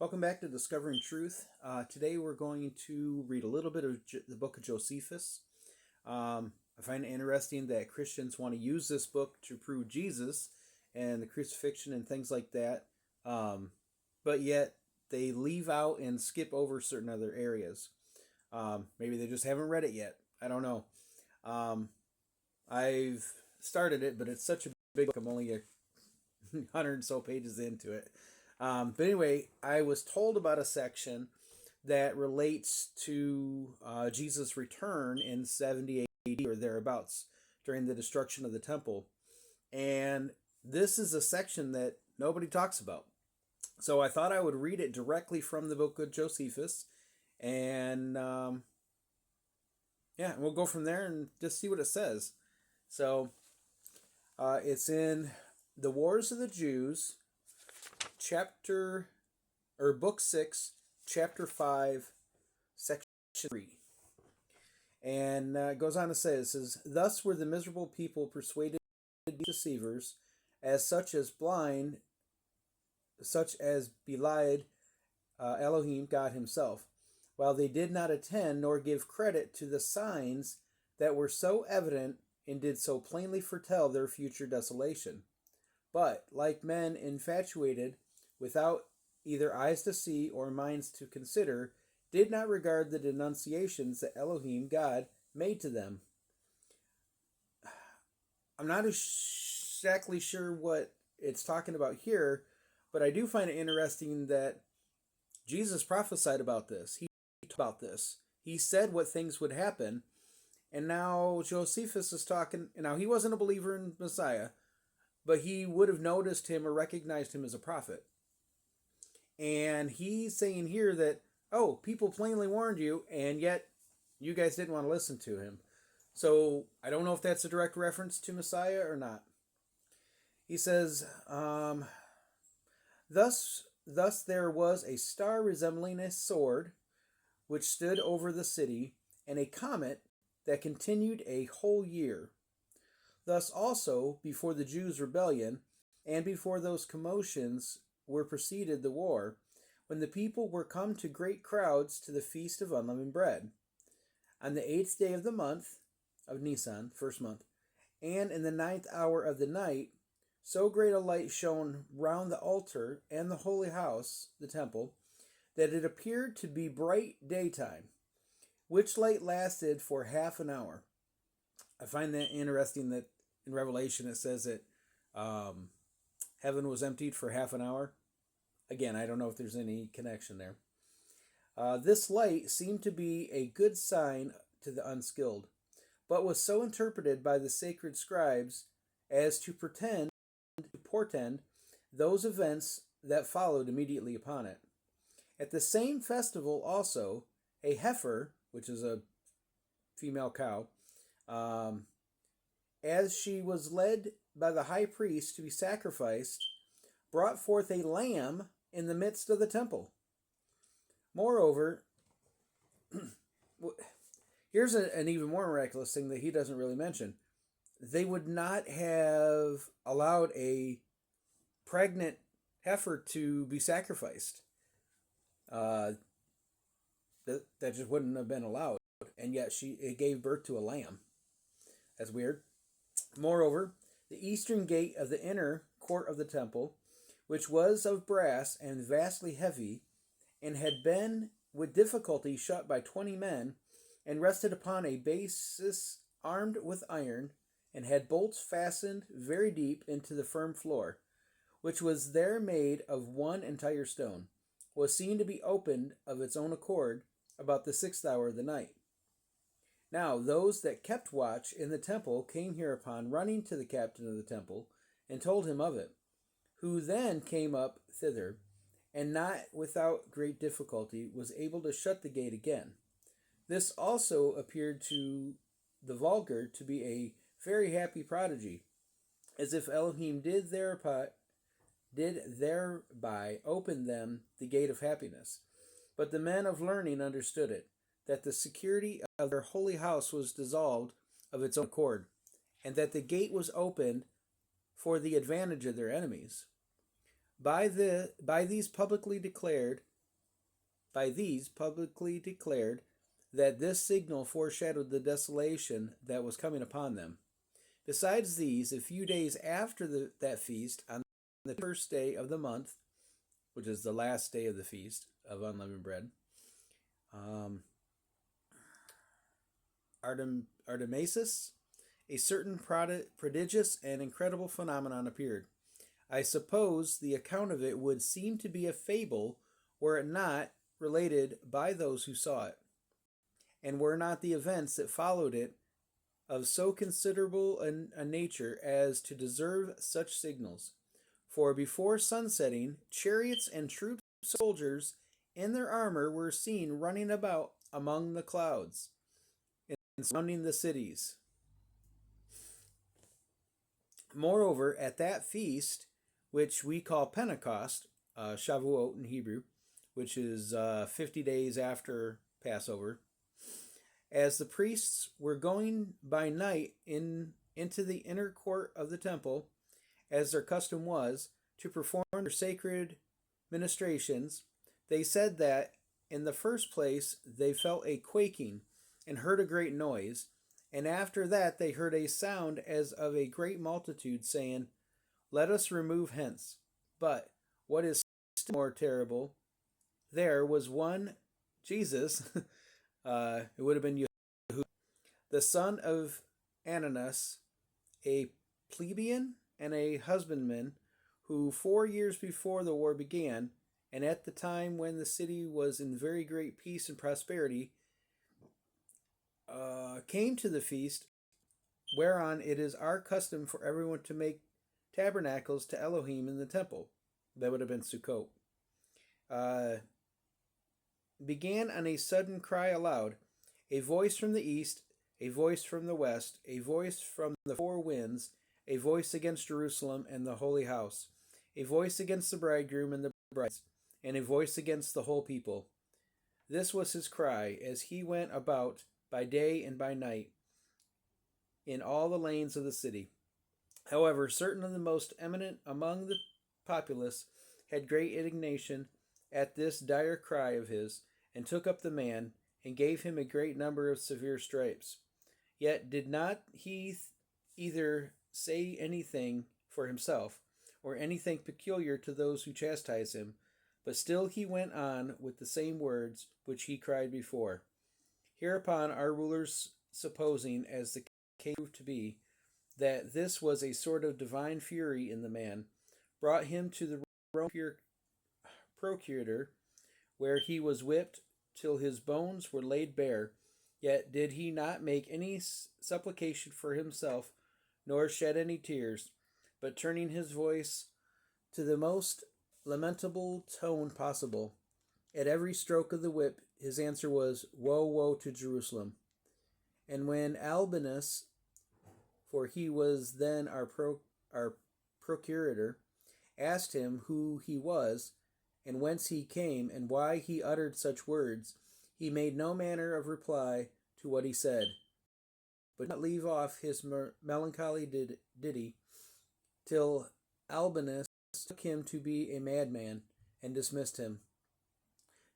Welcome back to Discovering Truth. Today we're going to read a little bit of the book of Josephus. I find it interesting that Christians want to use this book to prove Jesus and the crucifixion and things like that, but yet they leave out and skip over certain other areas. Maybe they just haven't read it yet. I don't know. I've started it, but it's such a big book. I'm only 100 and so pages into it. But anyway, I was told about a section that relates to Jesus' return in 70 AD or thereabouts during the destruction of the temple. And this is a section that nobody talks about. So I thought I would read it directly from the book of Josephus. And we'll go from there and just see what it says. So it's in The Wars of the Jews, book 6, chapter 5, section 3. And it goes on to say, it says, "Thus were the miserable people persuaded to be deceivers, such as belied Elohim, God himself, while they did not attend nor give credit to the signs that were so evident and did so plainly foretell their future desolation. But, like men infatuated, without either eyes to see or minds to consider, did not regard the denunciations that Elohim, God, made to them." I'm not exactly sure what it's talking about here, but I do find it interesting that Jesus prophesied about this. He talked about this. He said what things would happen, and now Josephus is talking. Now, he wasn't a believer in Messiah, but he would have noticed him or recognized him as a prophet. And he's saying here that, oh, people plainly warned you, and yet you guys didn't want to listen to him. So I don't know if that's a direct reference to Messiah or not. He says, Thus there was a star resembling a sword, which stood over the city, and a comet that continued a whole year. Thus also, before the Jews' rebellion, and before those commotions were preceded the war, when the people were come to great crowds to the feast of unleavened bread, on the 8th day of the month of Nisan, first month, and in the 9th hour of the night, so great a light shone round the altar and the holy house, the temple, that it appeared to be bright daytime, which light lasted for half an hour. I find that interesting that in Revelation it says that heaven was emptied for half an hour. Again, I don't know if there's any connection there. This light seemed to be a good sign to the unskilled, but was so interpreted by the sacred scribes as to portend those events that followed immediately upon it. At the same festival also, a heifer, which is a female cow, as she was led by the high priest to be sacrificed, brought forth a lamb in the midst of the temple. Moreover, here's an even more miraculous thing that he doesn't really mention. They would not have allowed a pregnant heifer to be sacrificed. That just wouldn't have been allowed. And yet it gave birth to a lamb. That's weird. Moreover, the eastern gate of the inner court of the temple, which was of brass and vastly heavy, and had been with difficulty shut by 20 men, and rested upon a basis armed with iron, and had bolts fastened very deep into the firm floor, which was there made of one entire stone, was seen to be opened of its own accord about the 6th hour of the night. Now those that kept watch in the temple came hereupon running to the captain of the temple, and told him of it, who then came up thither, and not without great difficulty was able to shut the gate again. This also appeared to the vulgar to be a very happy prodigy, as if Elohim did thereby open them the gate of happiness. But the men of learning understood it, that the security of their holy house was dissolved of its own accord, and that the gate was opened for the advantage of their enemies. By these publicly declared by these publicly declared that this signal foreshadowed the desolation that was coming upon them. Besides these, a few days after that feast, on the first day of the month, which is the last day of the feast of unleavened bread, um, Artemisus, a certain prodigious and incredible phenomenon appeared. I suppose the account of it would seem to be a fable were it not related by those who saw it, and were not the events that followed it of so considerable a nature as to deserve such signals. For before sunsetting, chariots and troops of soldiers in their armor were seen running about among the clouds and surrounding the cities. Moreover, at that feast, which we call Pentecost, Shavuot in Hebrew, which is 50 days after Passover, as the priests were going by night into the inner court of the temple, as their custom was, to perform their sacred ministrations, they said that, in the first place, they felt a quaking and heard a great noise, and after that they heard a sound as of a great multitude saying, "Let us remove hence." But what is still more terrible, there was one Jesus, it would have been Yehu, the son of Ananus, a plebeian and a husbandman, who 4 years before the war began, and at the time when the city was in very great peace and prosperity, came to the feast, whereon it is our custom for everyone to make tabernacles to Elohim in the temple. That would have been Sukkot. Began on a sudden cry aloud, a voice from the east, a voice from the west, a voice from the four winds, a voice against Jerusalem and the holy house, a voice against the bridegroom and the brides, and a voice against the whole people. This was his cry as he went about by day and by night in all the lanes of the city. However, certain of the most eminent among the populace had great indignation at this dire cry of his, and took up the man, and gave him a great number of severe stripes. Yet did not he either say anything for himself, or anything peculiar to those who chastised him, but still he went on with the same words which he cried before. Hereupon our rulers, supposing, as the case proved to be, that this was a sort of divine fury in the man, brought him to the Roman procurator, where he was whipped till his bones were laid bare. Yet did he not make any supplication for himself, nor shed any tears, but turning his voice to the most lamentable tone possible, at every stroke of the whip his answer was, "Woe, woe to Jerusalem." And when Albinus, for he was then our procurator, asked him who he was, and whence he came, and why he uttered such words, he made no manner of reply to what he said, but did not leave off his melancholy ditty, till Albinus took him to be a madman, and dismissed him.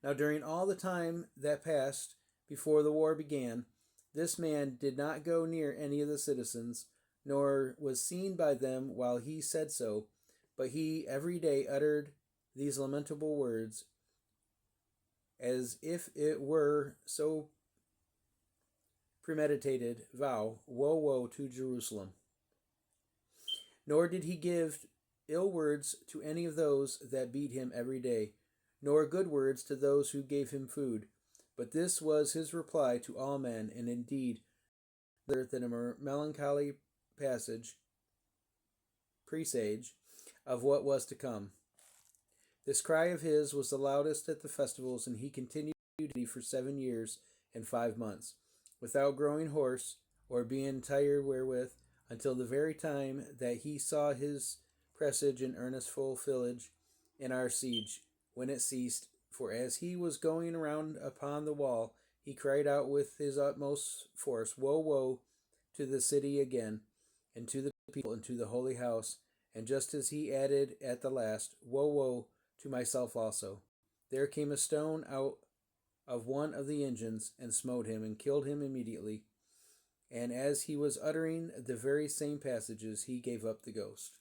Now during all the time that passed before the war began, this man did not go near any of the citizens, nor was seen by them while he said so, but he every day uttered these lamentable words, as if it were so premeditated vow, "Woe, woe to Jerusalem." Nor did he give ill words to any of those that beat him every day, nor good words to those who gave him food. But this was his reply to all men, and indeed, other than a melancholy presage of what was to come. This cry of his was the loudest at the festivals, and he continued for 7 years and 5 months, without growing hoarse or being tired wherewith, until the very time that he saw his presage in earnest fulfillage in our siege, when it ceased. For as he was going around upon the wall, he cried out with his utmost force, "Woe, woe to the city again, and to the people, and to the holy house." And just as he added at the last, "Woe, woe to myself also," there came a stone out of one of the engines and smote him and killed him immediately. And as he was uttering the very same passages, he gave up the ghost.